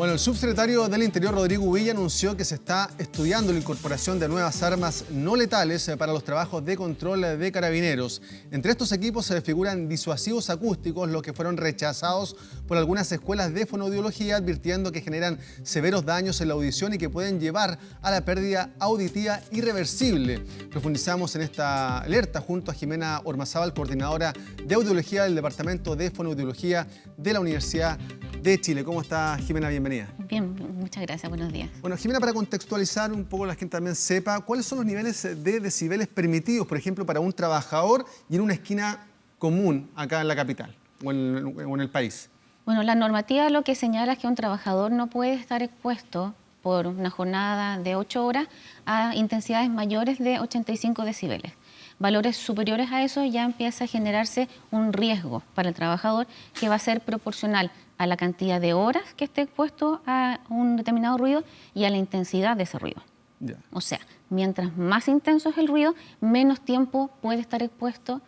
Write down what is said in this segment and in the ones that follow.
Bueno, el subsecretario del Interior, Rodrigo Villa, anunció que se está estudiando la incorporación de nuevas armas no letales para los trabajos de control de carabineros. Entre estos equipos se figuran disuasivos acústicos, los que fueron rechazados por algunas escuelas de fonoaudiología, advirtiendo que generan severos daños en la audición y que pueden llevar a la pérdida auditiva irreversible. Profundizamos en esta alerta junto a Jimena Ormazábal, coordinadora de audiología del Departamento de Fonoaudiología de la Universidad de Chile. ¿Cómo está, Jimena? Bienvenida. Bien, muchas gracias, buenos días. Bueno, Jimena, para contextualizar un poco, la gente también sepa, ¿cuáles son los niveles de decibeles permitidos, por ejemplo, para un trabajador y en una esquina común acá en la capital o en el país? Bueno, la normativa lo que señala es que un trabajador no puede estar expuesto por una jornada de 8 horas a intensidades mayores de 85 decibeles. Valores superiores a eso ya empieza a generarse un riesgo para el trabajador que va a ser proporcional a la cantidad de horas que esté expuesto a un determinado ruido y a la intensidad de ese ruido. Ya. O sea, mientras más intenso es el ruido, menos tiempo puede estar expuesto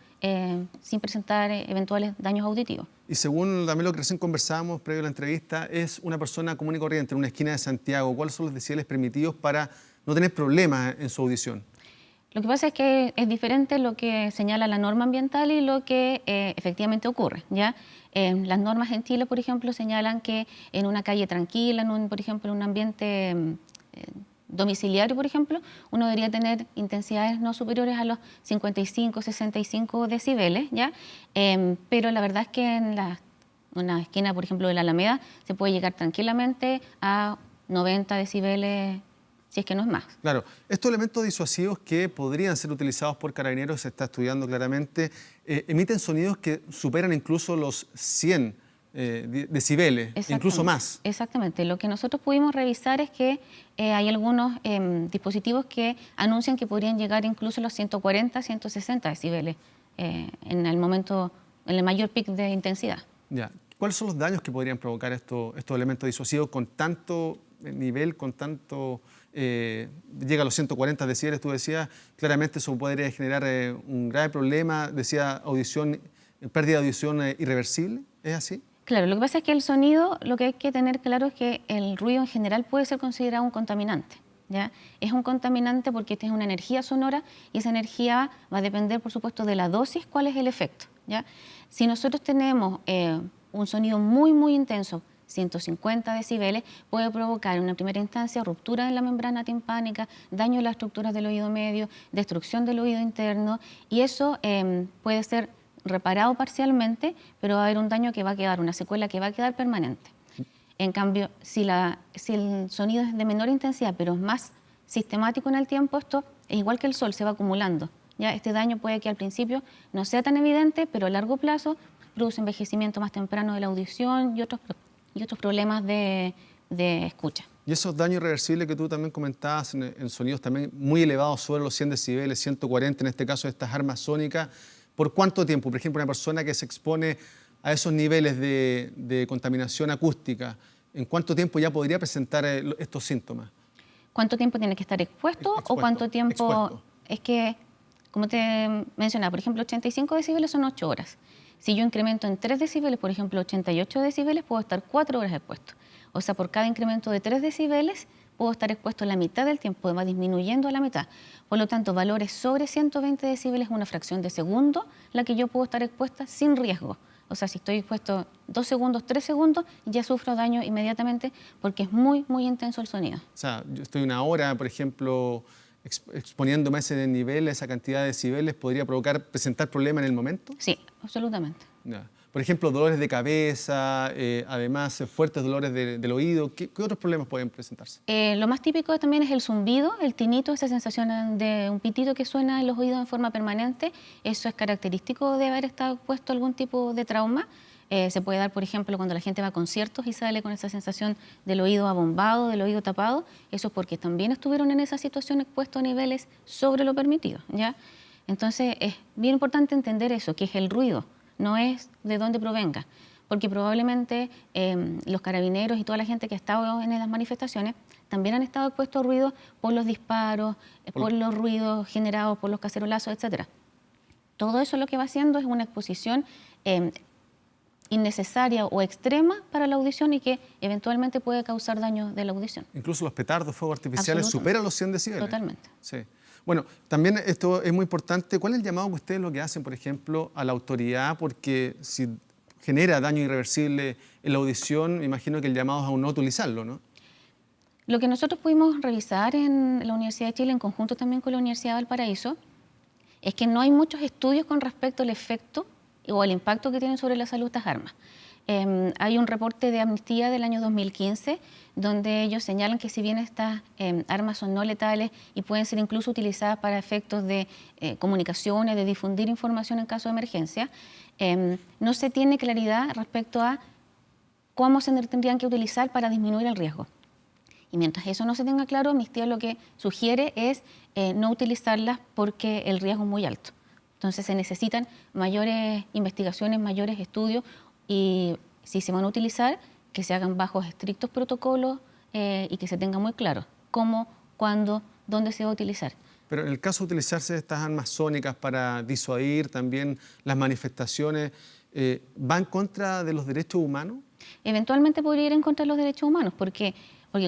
sin presentar eventuales daños auditivos. Y según también lo que recién conversábamos previo a la entrevista, es una persona común y corriente en una esquina de Santiago. ¿Cuáles son los decibeles permitidos para no tener problemas en su audición? Lo que pasa es que es diferente lo que señala la norma ambiental y lo que efectivamente ocurre, ¿ya? Las normas en Chile, por ejemplo, señalan que en una calle tranquila, por ejemplo, en un ambiente domiciliario, por ejemplo, uno debería tener intensidades no superiores a los 55, 65 decibeles, ¿ya? Pero la verdad es que en una esquina, por ejemplo, de la Alameda, se puede llegar tranquilamente a 90 decibeles, si es que no es más. Claro, estos elementos disuasivos que podrían ser utilizados por carabineros, se está estudiando claramente, emiten sonidos que superan incluso los 100 decibeles, incluso más. Exactamente. Lo que nosotros pudimos revisar es que hay algunos dispositivos que anuncian que podrían llegar incluso a los 140, 160 decibeles en el momento, en el mayor pic de intensidad. Ya. ¿Cuáles son los daños que podrían provocar estos elementos disuasivos con tanto nivel, con tanto... llega a los 140 decibeles, tú decías, claramente eso podría generar un grave problema, decía audición, pérdida de audición irreversible, ¿es así? Claro, lo que pasa es que el sonido, lo que hay que tener claro es que el ruido en general puede ser considerado un contaminante, ¿ya? Es un contaminante porque es una energía sonora y esa energía va a depender, por supuesto, de la dosis, cuál es el efecto, ¿ya? Si nosotros tenemos un sonido muy, muy intenso, 150 decibeles, puede provocar en una primera instancia ruptura en la membrana timpánica, daño en las estructuras del oído medio, destrucción del oído interno, y eso puede ser reparado parcialmente, pero va a haber un daño que va a quedar, una secuela que va a quedar permanente. En cambio, si el sonido es de menor intensidad, pero es más sistemático en el tiempo, esto es igual que el sol, se va acumulando. ¿Ya? Este daño puede que al principio no sea tan evidente, pero a largo plazo produce envejecimiento más temprano de la audición y otros problemas de escucha. Y esos daños irreversibles que tú también comentabas en sonidos también muy elevados sobre los 100 decibeles, 140 en este caso de estas armas sónicas, ¿por cuánto tiempo? Por ejemplo, una persona que se expone a esos niveles de contaminación acústica, ¿en cuánto tiempo ya podría presentar estos síntomas? ¿Cuánto tiempo tiene que estar expuesto o cuánto tiempo? Expuesto. Es que, como te mencionaba, por ejemplo, 85 decibeles son 8 horas. Si yo incremento en 3 decibeles, por ejemplo, 88 decibeles, puedo estar 4 horas expuesto. O sea, por cada incremento de 3 decibeles, puedo estar expuesto la mitad del tiempo, va disminuyendo a la mitad. Por lo tanto, valores sobre 120 decibeles es una fracción de segundo la que yo puedo estar expuesta sin riesgo. O sea, si estoy expuesto 2 segundos, 3 segundos, ya sufro daño inmediatamente porque es muy, muy intenso el sonido. O sea, yo estoy una hora, por ejemplo, exponiéndome a ese nivel, a esa cantidad de decibeles, ¿podría presentar problemas en el momento? Sí, absolutamente. Ya. Por ejemplo, dolores de cabeza, además fuertes dolores del oído. ¿Qué otros problemas pueden presentarse? Lo más típico también es el zumbido, el tinito, esa sensación de un pitito que suena en los oídos en forma permanente. Eso es característico de haber estado expuesto a algún tipo de trauma. Se puede dar, por ejemplo, cuando la gente va a conciertos y sale con esa sensación del oído abombado, del oído tapado. Eso es porque también estuvieron en esa situación expuestos a niveles sobre lo permitido, ¿ya? Entonces, es bien importante entender eso, que es el ruido, no es de dónde provenga. Porque probablemente los carabineros y toda la gente que ha estado en las manifestaciones también han estado expuestos a ruido por los disparos, por los ruidos generados por los cacerolazos, etc. Todo eso lo que va haciendo es una exposición innecesaria o extrema para la audición y que eventualmente puede causar daño de la audición. Incluso los petardos, fuegos artificiales superan los 100 decibeles. Totalmente. Sí. Bueno, también esto es muy importante. ¿Cuál es el llamado que ustedes lo que hacen, por ejemplo, a la autoridad? Porque si genera daño irreversible en la audición, me imagino que el llamado es a no utilizarlo, ¿no? Lo que nosotros pudimos revisar en la Universidad de Chile, en conjunto también con la Universidad de Valparaíso, es que no hay muchos estudios con respecto al efecto o el impacto que tienen sobre la salud estas armas. Hay un reporte de Amnistía del año 2015 donde ellos señalan que si bien estas armas son no letales y pueden ser incluso utilizadas para efectos de comunicaciones, de difundir información en caso de emergencia, no se tiene claridad respecto a cómo se tendrían que utilizar para disminuir el riesgo. Y mientras eso no se tenga claro, Amnistía lo que sugiere es no utilizarlas porque el riesgo es muy alto. Entonces se necesitan mayores investigaciones, mayores estudios y si se van a utilizar, que se hagan bajo estrictos protocolos y que se tenga muy claro cómo, cuándo, dónde se va a utilizar. Pero en el caso de utilizarse estas armas sónicas para disuadir también las manifestaciones, ¿va en contra de los derechos humanos? Eventualmente podría ir en contra de los derechos humanos porque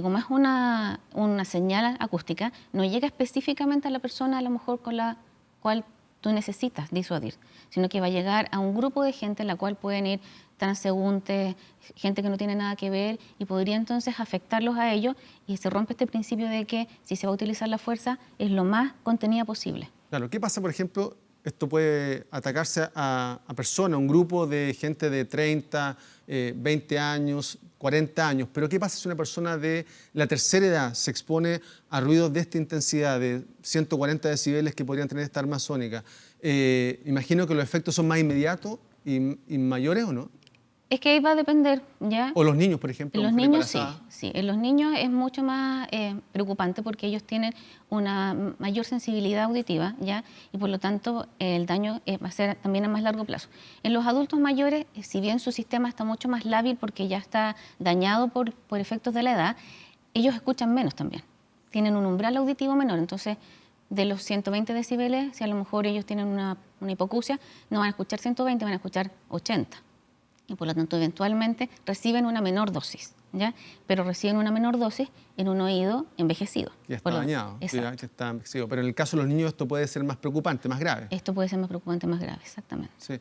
como es una señal acústica, no llega específicamente a la persona a lo mejor con la cual tú necesitas disuadir, sino que va a llegar a un grupo de gente en la cual pueden ir transeúntes, gente que no tiene nada que ver y podría entonces afectarlos a ellos y se rompe este principio de que si se va a utilizar la fuerza es lo más contenida posible. Claro, ¿qué pasa, por ejemplo? Esto puede atacarse a personas, un grupo de gente de 30, 20 años, 40 años. Pero ¿qué pasa si una persona de la tercera edad se expone a ruidos de esta intensidad, de 140 decibeles que podrían tener esta arma sónica? Imagino que los efectos son más inmediatos y mayores, ¿o no? Es que ahí va a depender, ¿ya? O los niños, por ejemplo. En los niños sí. En los niños es mucho más preocupante porque ellos tienen una mayor sensibilidad auditiva, ¿ya? Y por lo tanto el daño va a ser también a más largo plazo. En los adultos mayores, si bien su sistema está mucho más lábil porque ya está dañado por efectos de la edad, ellos escuchan menos también. Tienen un umbral auditivo menor, entonces de los 120 decibeles, si a lo mejor ellos tienen una hipoacusia, no van a escuchar 120, van a escuchar 80. Y por lo tanto eventualmente reciben una menor dosis, ¿ya? Pero reciben una menor dosis en un oído envejecido. Ya está dañado, ya está envejecido. Pero en el caso de los niños esto puede ser más preocupante, más grave. Esto puede ser más preocupante, más grave, exactamente. Sí.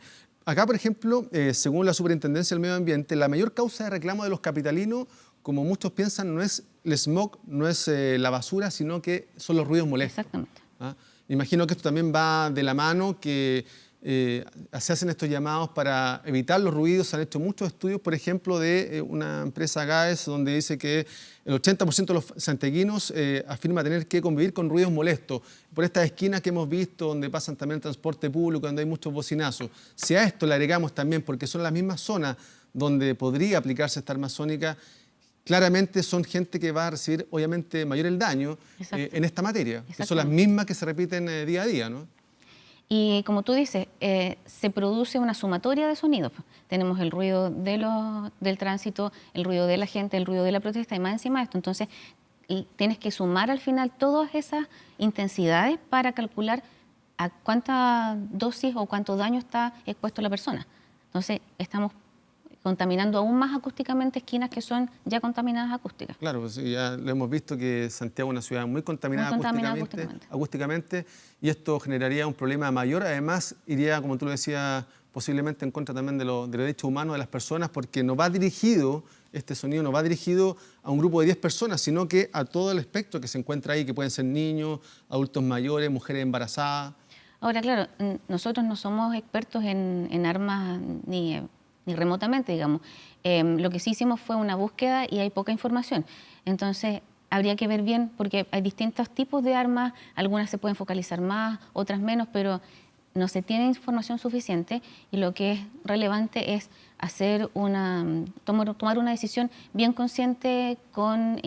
Acá, por ejemplo, según la Superintendencia del Medio Ambiente, la mayor causa de reclamo de los capitalinos, como muchos piensan, no es el smog, no es la basura, sino que son los ruidos molestos. Exactamente. ¿Ah? Imagino que esto también va de la mano, que se hacen estos llamados para evitar los ruidos. Se han hecho muchos estudios, por ejemplo, de una empresa GAES, donde dice que el 80% de los santiaguinos afirma tener que convivir con ruidos molestos. Por estas esquinas que hemos visto, donde pasan también el transporte público, donde hay muchos bocinazos. Si a esto le agregamos también, porque son las mismas zonas donde podría aplicarse esta arma sónica, claramente son gente que va a recibir, obviamente, mayor el daño en esta materia, que son las mismas que se repiten día a día, ¿no? Y como tú dices, se produce una sumatoria de sonidos. Tenemos el ruido del tránsito, el ruido de la gente, el ruido de la protesta y más encima de esto. Entonces, tienes que sumar al final todas esas intensidades para calcular a cuánta dosis o cuánto daño está expuesto la persona. Entonces, estamos contaminando aún más acústicamente esquinas que son ya contaminadas acústicas. Claro, pues ya lo hemos visto que Santiago es una ciudad muy contaminada, acústicamente, y esto generaría un problema mayor. Además, iría, como tú lo decías, posiblemente en contra también de los derechos humanos de las personas, porque no va dirigido, este sonido no va dirigido a un grupo de 10 personas, sino que a todo el espectro que se encuentra ahí, que pueden ser niños, adultos mayores, mujeres embarazadas. Ahora, claro, nosotros no somos expertos en armas ni remotamente, digamos. Lo que sí hicimos fue una búsqueda y hay poca información. Entonces, habría que ver bien, porque hay distintos tipos de armas, algunas se pueden focalizar más, otras menos, pero no se tiene información suficiente y lo que es relevante es tomar una decisión bien consciente con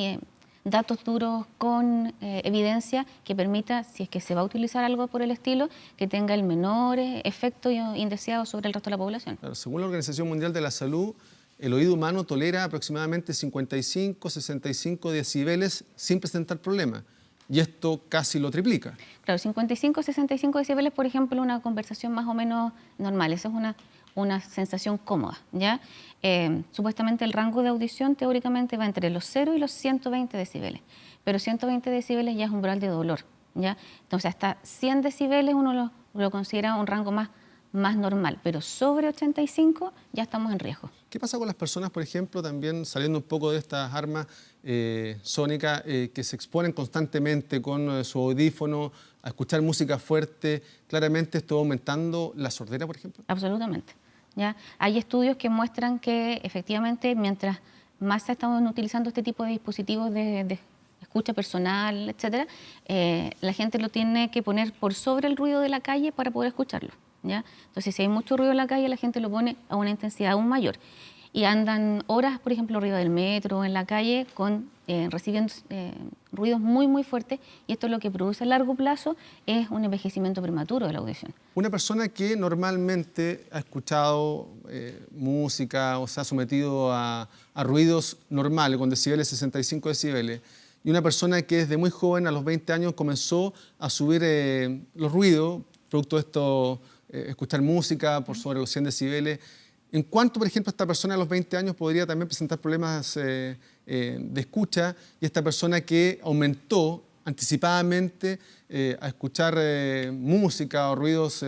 datos duros, con evidencia que permita, si es que se va a utilizar algo por el estilo, que tenga el menor efecto indeseado sobre el resto de la población. Claro, según la Organización Mundial de la Salud, el oído humano tolera aproximadamente 55, 65 decibeles sin presentar problemas. Y esto casi lo triplica. Claro, 55, 65 decibeles, por ejemplo, una conversación más o menos normal. Esa es una sensación cómoda, ¿ya? Supuestamente el rango de audición teóricamente va entre los 0 y los 120 decibeles, pero 120 decibeles ya es umbral de dolor, ¿ya? Entonces hasta 100 decibeles uno lo considera un rango más normal, pero sobre 85 ya estamos en riesgo. ¿Qué pasa con las personas, por ejemplo, también saliendo un poco de estas armas sónicas que se exponen constantemente con su audífono a escuchar música fuerte? ¿Claramente esto va aumentando la sordera, por ejemplo? Absolutamente, ¿ya? Hay estudios que muestran que efectivamente mientras más se están utilizando este tipo de dispositivos de escucha personal, etcétera, la gente lo tiene que poner por sobre el ruido de la calle para poder escucharlo, ¿ya? Entonces, si hay mucho ruido en la calle, la gente lo pone a una intensidad aún mayor. Y andan horas, por ejemplo, arriba del metro o en la calle recibiendo ruidos muy fuertes, y esto lo que produce a largo plazo es un envejecimiento prematuro de la audición. Una persona que normalmente ha escuchado música o se ha sometido a ruidos normales, con decibeles 65 decibeles, y una persona que desde muy joven, a los 20 años, comenzó a subir los ruidos, producto de esto, escuchar música por sobre los 100 decibeles. ¿En cuánto, por ejemplo, esta persona a los 20 años podría también presentar problemas de escucha, y esta persona que aumentó anticipadamente a escuchar música o ruidos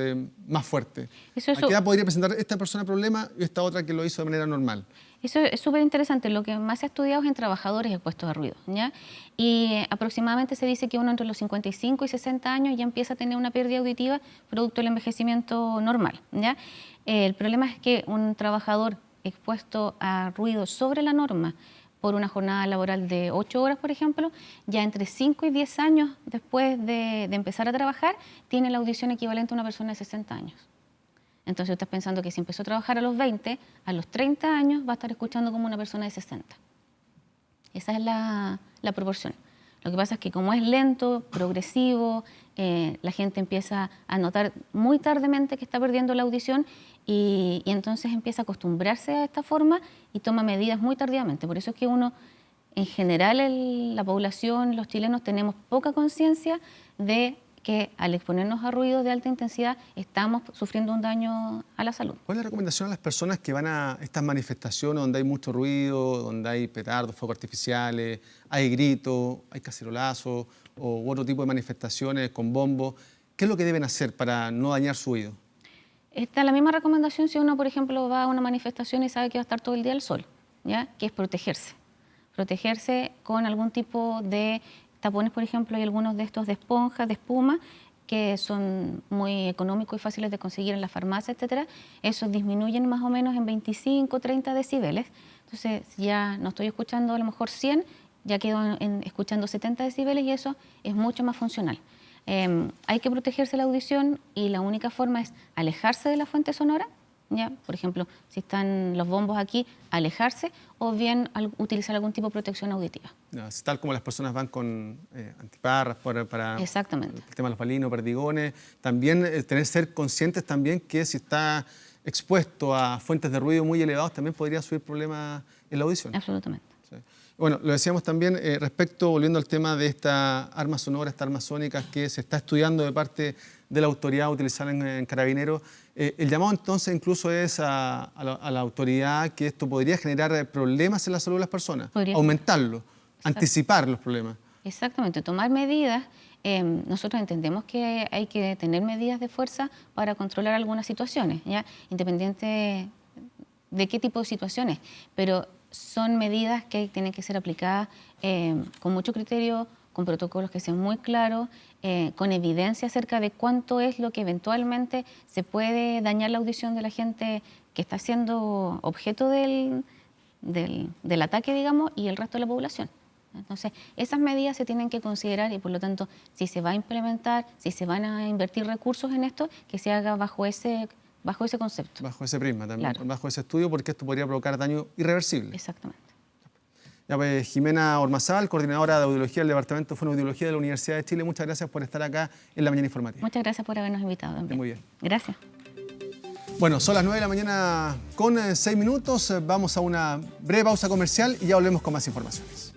más fuertes? ¿A qué edad podría presentar esta persona problemas y esta otra que lo hizo de manera normal? Eso es súper interesante. Lo que más se ha estudiado es en trabajadores expuestos a ruido, ¿ya? Y aproximadamente se dice que uno entre los 55 y 60 años ya empieza a tener una pérdida auditiva producto del envejecimiento normal, ¿ya? El problema es que un trabajador expuesto a ruido sobre la norma por una jornada laboral de 8 horas, por ejemplo, ya entre 5 y 10 años después de empezar a trabajar, tiene la audición equivalente a una persona de 60 años. Entonces, estás pensando que si empezó a trabajar a los 20, a los 30 años va a estar escuchando como una persona de 60. Esa es la proporción. Lo que pasa es que como es lento, progresivo, la gente empieza a notar muy tardemente que está perdiendo la audición y entonces empieza a acostumbrarse a esta forma y toma medidas muy tardíamente. Por eso es que uno, en general, la población, los chilenos, tenemos poca conciencia de que al exponernos a ruidos de alta intensidad estamos sufriendo un daño a la salud. ¿Cuál es la recomendación a las personas que van a estas manifestaciones donde hay mucho ruido, donde hay petardos, fuegos artificiales, hay gritos, hay cacerolazos u otro tipo de manifestaciones con bombos? ¿Qué es lo que deben hacer para no dañar su oído? Está la misma recomendación si uno, por ejemplo, va a una manifestación y sabe que va a estar todo el día al sol, ¿ya? Que es protegerse. Protegerse con algún tipo de tapones, por ejemplo, hay algunos de estos de esponja, de espuma, que son muy económicos y fáciles de conseguir en la farmacia, etcétera. Esos disminuyen más o menos en 25, 30 decibeles. Entonces, si ya no estoy escuchando a lo mejor 100, ya quedo escuchando 70 decibeles y eso es mucho más funcional. Hay que protegerse la audición y la única forma es alejarse de la fuente sonora, ¿ya? Por ejemplo, si están los bombos aquí, alejarse, o bien utilizar algún tipo de protección auditiva. Tal como las personas van con antiparras para Exactamente. El tema de los balinos, perdigones, también ser conscientes también que si está expuesto a fuentes de ruido muy elevados también podría subir problemas en la audición. Absolutamente. Sí. Bueno, lo decíamos también volviendo al tema de esta arma sonora, estas armas sónicas que se está estudiando de parte de la autoridad a utilizar en Carabineros. El llamado entonces incluso es a la autoridad que esto podría generar problemas en la salud de las personas, aumentarlo, anticipar los problemas. Exactamente, tomar medidas. Nosotros entendemos que hay que tener medidas de fuerza para controlar algunas situaciones, ¿ya? Independiente de qué tipo de situaciones, pero son medidas que tienen que ser aplicadas con mucho criterio, con protocolos que sean muy claros, con evidencia acerca de cuánto es lo que eventualmente se puede dañar la audición de la gente que está siendo objeto del ataque, digamos, y el resto de la población. Entonces, esas medidas se tienen que considerar y, por lo tanto, si se va a implementar, si se van a invertir recursos en esto, que se haga bajo ese concepto. Bajo ese prisma también, claro. Bajo ese estudio, porque esto podría provocar daño irreversible. Exactamente. Ya, pues, Jimena Ormazábal, coordinadora de audiología del Departamento de Fonoaudiología de la Universidad de Chile, muchas gracias por estar acá en La Mañana Informativa. Muchas gracias por habernos invitado también. Muy bien. Gracias. Bueno, son las 9 de la mañana con 6 minutos. Vamos a una breve pausa comercial y ya volvemos con más informaciones.